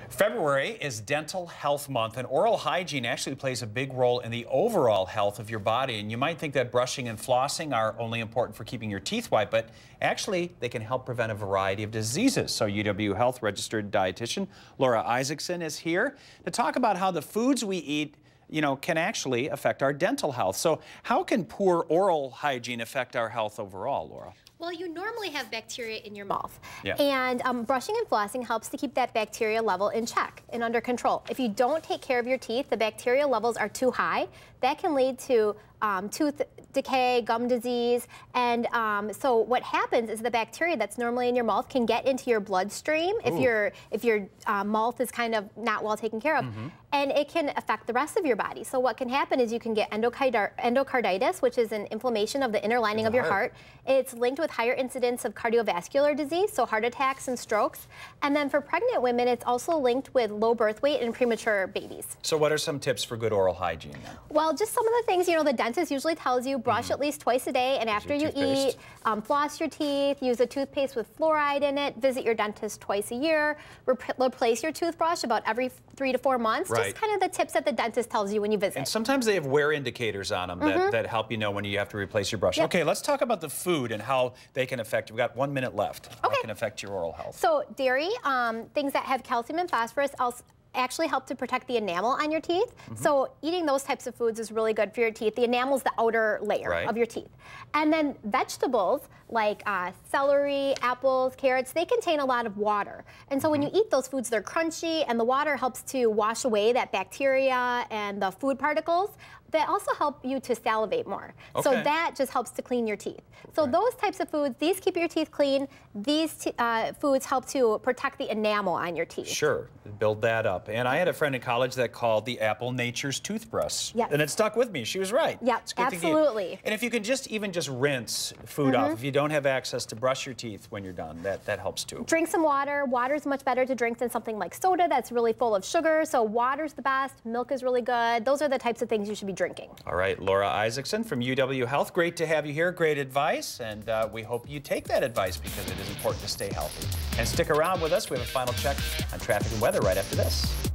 February is Dental Health Month, and oral hygiene actually plays a big role in the overall health of your body. And you might think that brushing and flossing are only important for keeping your teeth white, but actually they can help prevent a variety of diseases. So UW Health registered dietitian Laura Isaacson is here to talk about how the foods we eat can actually affect our dental health. So how can poor oral hygiene affect our health overall, Laura? Well, you normally have bacteria in your mouth, yeah. and brushing and flossing helps to keep that bacteria level in check and under control. If you don't take care of your teeth, the bacteria levels are too high. That can lead to tooth decay, gum disease, and so what happens is the bacteria that's normally in your mouth can get into your bloodstream if your mouth is kind of not well taken care of, and it can affect the rest of your body. So what can happen is you can get endocarditis, which is an inflammation of the inner lining of your heart. It's linked with higher incidence of cardiovascular disease, so heart attacks and strokes. And then for pregnant women, it's also linked with low birth weight and premature babies. So what are some tips for good oral hygiene then? Well, just some of the things, the dentist usually tells you, brush at least twice a day, and after you eat, floss your teeth, use a toothpaste with fluoride in it, visit your dentist twice a year, replace your toothbrush about every 3 to 4 months. Right. Just kind of the tips that the dentist tells you when you visit. And sometimes they have wear indicators on them that help you know when you have to replace your brush. Yep. Okay, let's talk about the food and how they can affect you. We've got 1 minute left. How can affect your oral health. So dairy, things that have calcium and phosphorus actually help to protect the enamel on your teeth. So eating those types of foods is really good for your teeth. The enamel is the outer layer of your teeth. And then vegetables like celery, apples, carrots, they contain a lot of water. And so when you eat those foods, they're crunchy, and the water helps to wash away that bacteria and the food particles. That also help you to salivate more. So that just helps to clean your teeth. So those types of foods, these keep your teeth clean. These foods help to protect the enamel on your teeth. Sure, build that up. And I had a friend in college that called the apple nature's toothbrush. Yes. And it stuck with me. She was right. Yeah, absolutely. And if you can even just rinse food off, if you don't have access to brush your teeth when you're done, that helps too. Drink some water. Water is much better to drink than something like soda that's really full of sugar. So water's the best. Milk is really good. Those are the types of things you should be drinking. All right, Laura Isaacson from UW Health. Great to have you here. Great advice. And we hope you take that advice because it is important to stay healthy. And stick around with us. We have a final check on traffic and weather right after this.